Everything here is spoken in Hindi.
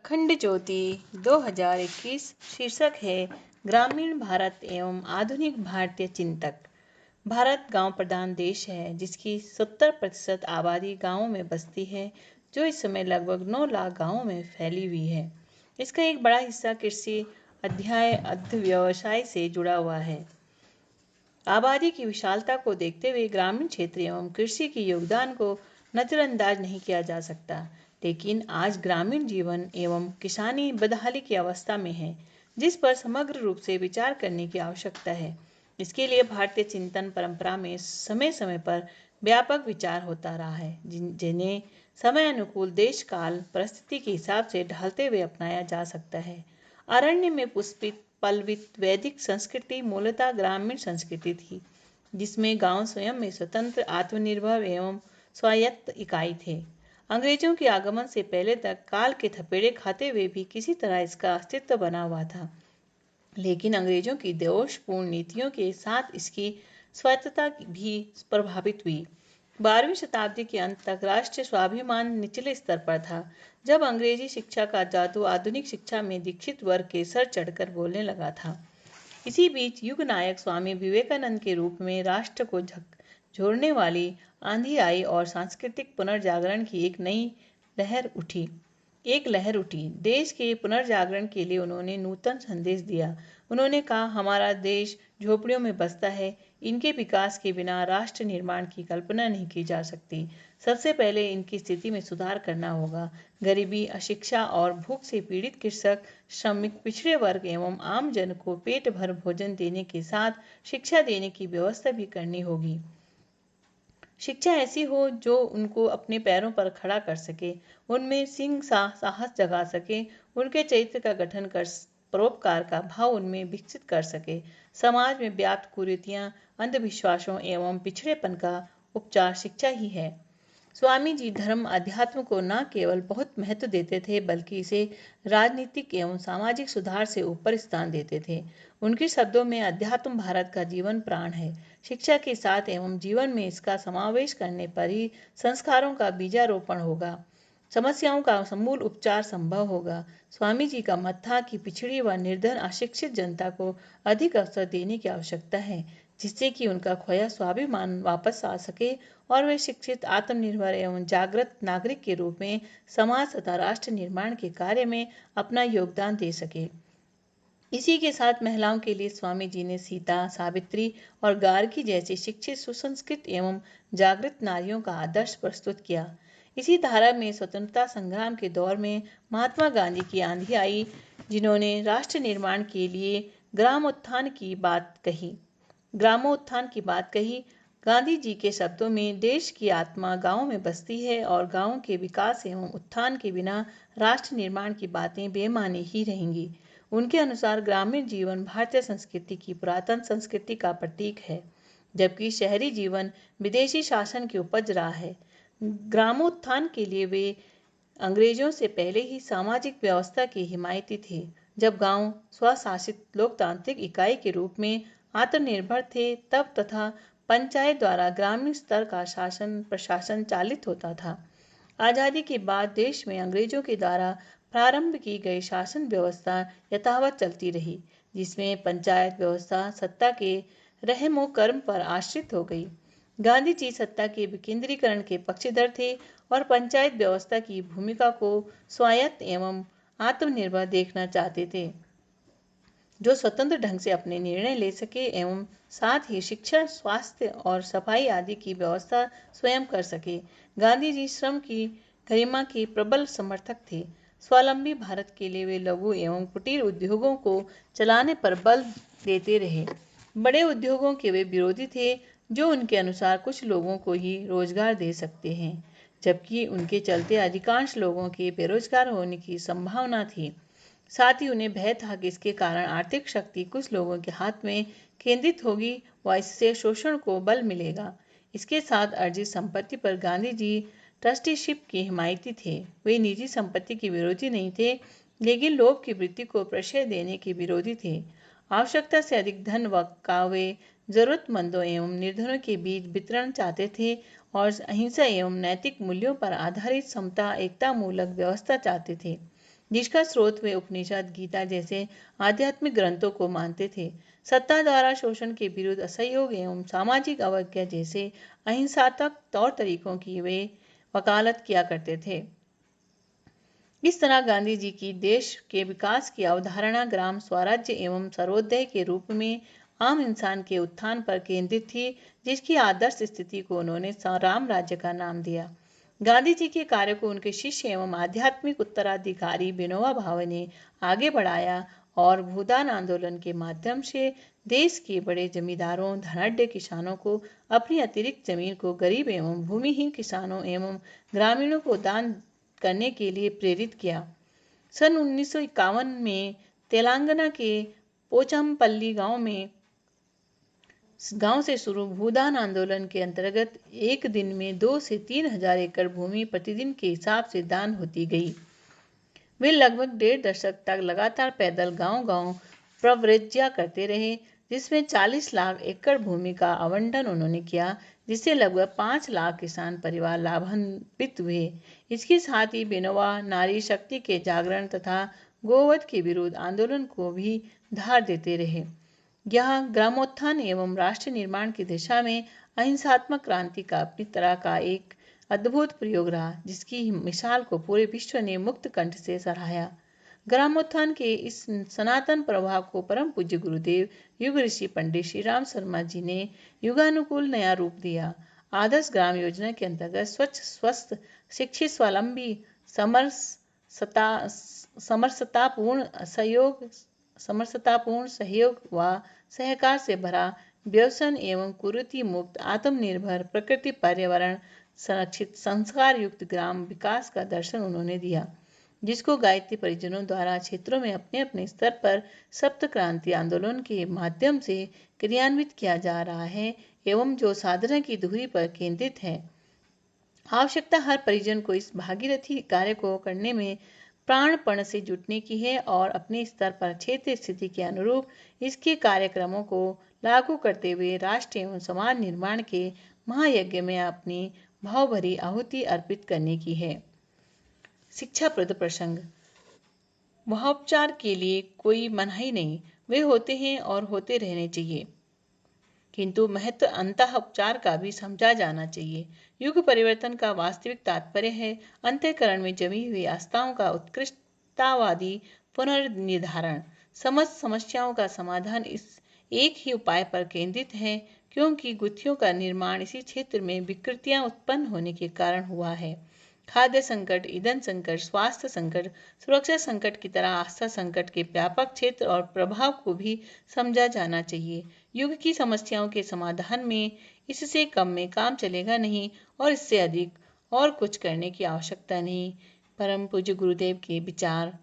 अखंड ज्योति 2021 शीर्षक है ग्रामीण भारत एवं आधुनिक भारतीय चिंतक। भारत गांव प्रधान देश है जिसकी 70% आबादी गांवों में बसती है, जो इस समय लगभग 9 लाख गांवों में फैली हुई है। इसका एक बड़ा हिस्सा कृषि अर्ध व्यवसाय से जुड़ा हुआ है। आबादी की विशालता को देखते हुए ग्रामीण क्षेत्र एवं कृषि के योगदान को नजरअंदाज नहीं किया जा सकता, लेकिन आज ग्रामीण जीवन एवं किसानी बदहाली की अवस्था में है, जिस पर समग्र रूप से विचार करने की आवश्यकता है। इसके लिए भारतीय चिंतन परंपरा में समय समय पर व्यापक विचार होता रहा है, जिन्हें समय अनुकूल देश काल परिस्थिति के हिसाब से ढालते हुए अपनाया जा सकता है। अरण्य में पुष्पित पल्लवित वैदिक संस्कृति मूलतः ग्रामीण संस्कृति थी, जिसमें गांव स्वयं में स्वतंत्र, आत्मनिर्भर एवं स्वायत्त इकाई थे। अंग्रेजों के आगमन से पहले तक काल के थपेड़े खाते हुए भी किसी तरह इसका अस्तित्व बना हुआ था, लेकिन अंग्रेजों की दोषपूर्ण नीतियों के साथ इसकी स्वायत्तता भी प्रभावित हुई। 12वीं शताब्दी के अंत तक राष्ट्रीय स्वाभिमान निचले स्तर पर था, जब अंग्रेजी शिक्षा का जादू आधुनिक शिक्षा में दीक्षित वर्ग के सर चढ़कर बोलने लगा था। इसी बीच युग नायक स्वामी विवेकानंद के रूप में राष्ट्र को झकझोरने वाली आंधी आई और सांस्कृतिक पुनर्जागरण की एक लहर उठी। देश के पुनर्जागरण के लिए उन्होंने नूतन संदेश दिया। उन्होंने कहा, हमारा देश झोपड़ियों में बसता है, इनके विकास के बिना राष्ट्र निर्माण की कल्पना नहीं की जा सकती। सबसे पहले इनकी स्थिति में सुधार करना होगा। गरीबी, अशिक्षा और भूख से पीड़ित कृषक, श्रमिक, पिछड़े वर्ग एवं आम जन को पेट भर भोजन देने के साथ शिक्षा देने की व्यवस्था भी करनी होगी। शिक्षा ऐसी हो जो उनको अपने पैरों पर खड़ा कर सके, उनमें सिंह सा साहस जगा सके, उनके चरित्र का गठन कर परोपकार का भाव उनमें विकसित कर सके। समाज में व्याप्त कुरीतियां, अंधविश्वासों एवं पिछड़ेपन का उपचार शिक्षा ही है। स्वामी जी धर्म अध्यात्म को न केवल बहुत महत्व देते थे, बल्कि इसे राजनीतिक एवं सामाजिक सुधार से ऊपर स्थान देते थे। उनके शब्दों में अध्यात्म भारत का जीवन प्राण है। शिक्षा के साथ एवं जीवन में इसका समावेश करने पर ही संस्कारों का बीजारोपण होगा, समस्याओं का समूल उपचार संभव होगा। स्वामी जी का मत था कि पिछड़ी व निर्धन अशिक्षित जनता को अधिक अवसर देने की आवश्यकता है, जिससे कि उनका खोया स्वाभिमान वापस आ सके और वे शिक्षित, आत्मनिर्भर एवं जागृत नागरिक के रूप में समाज तथा राष्ट्र निर्माण के कार्य में अपना योगदान दे सके। इसी के साथ महिलाओं के लिए स्वामी जी ने सीता, सावित्री और गार्गी जैसी शिक्षित, सुसंस्कृत एवं जागृत नारियों का आदर्श प्रस्तुत किया। इसी धारा में स्वतंत्रता संग्राम के दौर में महात्मा गांधी की आंधी आई, जिन्होंने राष्ट्र निर्माण के लिए ग्रामोत्थान की बात कही। गांधी जी के शब्दों में, देश की आत्मा गांव में बसती है और गांव के विकास एवं उत्थान के बिना राष्ट्र निर्माण की बातें बेमानी ही रहेंगी। उनके अनुसार ग्रामीण जीवन भारतीय संस्कृति की पुरातन संस्कृति का प्रतीक है, जबकि शहरी जीवन विदेशी शासन की उपज रहा है। ग्रामोत्थान के लिए वे अंग्रेजों से पहले ही सामाजिक व्यवस्था के हिमायती थे, जब गांव स्वशासित लोकतांत्रिक इकाई के रूप में आत्मनिर्भर थे तब तथा पंचायत द्वारा ग्रामीण स्तर का शासन प्रशासन चालित होता था। आज़ादी के बाद देश में अंग्रेजों के द्वारा प्रारंभ की गई शासन व्यवस्था यथावत चलती रही, जिसमें पंचायत व्यवस्था सत्ता के रहमो कर्म पर आश्रित हो गई। गांधी जी सत्ता के विकेंद्रीकरण के पक्षधर थे और पंचायत व्यवस्था की भूमिका को स्वायत्त एवं आत्मनिर्भर देखना चाहते थे, जो स्वतंत्र ढंग से अपने निर्णय ले सके एवं साथ ही शिक्षा, स्वास्थ्य और सफाई आदि की व्यवस्था स्वयं कर सके। गांधी जी श्रम की गरिमा के प्रबल समर्थक थे। स्वावलंबी भारत के लिए वे लघु एवं कुटीर उद्योगों को चलाने पर बल देते रहे। बड़े उद्योगों के वे विरोधी थे, जो उनके अनुसार कुछ लोगों को ही रोजगार दे सकते हैं, जबकि उनके चलते अधिकांश लोगों के बेरोजगार होने की संभावना थी। साथ ही उन्हें भय था कि इसके कारण आर्थिक शक्ति कुछ लोगों के हाथ में केंद्रित होगी व इससे शोषण को बल मिलेगा। इसके साथ अर्जित संपत्ति पर गांधी जी ट्रस्टीशिप के हिमायती थे। वे निजी संपत्ति के विरोधी नहीं थे, लेकिन लोभ की वृत्ति को प्रश्रय देने के विरोधी थे। आवश्यकता से अधिक धन का वे जरूरतमंदों एवं निर्धनों के बीच वितरण चाहते थे और अहिंसा एवं नैतिक मूल्यों पर आधारित समता एकता मूलक व्यवस्था चाहते थे। जिसका स्रोत वे उपनिषद, गीता जैसे आध्यात्मिक ग्रंथों को मानते थे। सत्ता द्वारा शोषण के विरुद्ध असहयोग एवं सामाजिक अवज्ञा जैसे अहिंसात्मक तौर तरीकों की वे वकालत किया करते थे। इस तरह गांधी जी की देश के विकास की अवधारणा ग्राम स्वराज्य एवं सर्वोदय के रूप में आम इंसान के उत्थान पर केंद्रित थी, जिसकी आदर्श स्थिति को उन्होंने राम राज्य का नाम दिया। गांधी जी के कार्य को उनके शिष्य एवं आध्यात्मिक उत्तराधिकारी विनोबा भावे ने आगे बढ़ाया और भूदान आंदोलन के माध्यम से देश के बड़े जमींदारों, धनाढ्य किसानों को अपनी अतिरिक्त जमीन को गरीब एवं भूमिहीन किसानों एवं ग्रामीणों को दान करने के लिए प्रेरित किया। सन 1951 में तेलंगाना के पोचमपल्ली गांव से शुरू भूदान आंदोलन के अंतर्गत एक दिन में 2 से 3 हजार एकड़ भूमि प्रतिदिन के हिसाब से दान होती गई। वे लगभग 1.5 दशक तक लगातार पैदल गांव-गांव प्रव्रज्या करते रहे, जिसमें 40 लाख एकड़ भूमि का आवंटन उन्होंने किया, जिससे लगभग 5 लाख किसान परिवार लाभान्वित हुए। इसके साथ ही विनोबा नारी शक्ति के जागरण तथा गोवध के विरुद्ध आंदोलन को भी धार देते रहे। यह ग्रामोत्थान एवं राष्ट्र निर्माण की दिशा में अहिंसात्मक क्रांति का अपनी तरह का एक अद्भुत प्रयोग रहा, जिसकी मिसाल को पूरे विश्व ने मुक्त कंठ से सराहा। ग्रामोत्थान के इस सनातन प्रवाह को परम पूज्य गुरुदेव युग ऋषि पंडित श्री राम शर्मा जी ने युगानुकूल नया रूप दिया। आदर्श ग्राम योजना के अंतर्गत स्वच्छ, स्वस्थ, शिक्षित, स्वावलंबी, समरसतापूर्ण सहयोग व सहकार से भरा, व्यसन एवं कुरीति मुक्त, आत्मनिर्भर, प्रकृति पर्यावरण संरक्षित, संस्कार युक्त ग्राम विकास का दर्शन उन्होंने दिया, जिसको गायत्री परिजनों द्वारा क्षेत्रों में अपने अपने स्तर पर सप्त क्रांति आंदोलन के माध्यम से क्रियान्वित किया जा रहा है एवं जो साधना की धुरी पर केंद्रित है। आवश्यकता हर परिजन को इस भागीरथी कार्य को करने में प्राणपण से जुटने की है और अपने स्तर पर क्षेत्र स्थिति के अनुरूप इसके कार्यक्रमों को लागू करते हुए राष्ट्र एवं समाज निर्माण के महायज्ञ में अपनी भावभरी आहुति अर्पित करने की है। शिक्षाप्रद प्रसंग। वहोपचार के लिए कोई मनाही नहीं, वे होते हैं और होते रहने चाहिए, किंतु महत्व अंतःउपचार का भी समझा जाना चाहिए। युग परिवर्तन का वास्तविक तात्पर्य है अंतःकरण में जमी हुई आस्थाओं का उत्कृष्टतावादी पुनर्निर्धारण। समस्त समस्याओं का समाधान इस एक ही उपाय पर केंद्रित है, क्योंकि गुत्थियों का निर्माण इसी क्षेत्र में विकृतियां उत्पन्न होने के कारण हुआ है। खाद्य संकट, ईंधन संकट, स्वास्थ्य संकट, सुरक्षा संकट की तरह आस्था संकट के व्यापक क्षेत्र और प्रभाव को भी समझा जाना चाहिए। युग की समस्याओं के समाधान में इससे कम में काम चलेगा नहीं और इससे अधिक और कुछ करने की आवश्यकता नहीं। परम पूज्य गुरुदेव के विचार।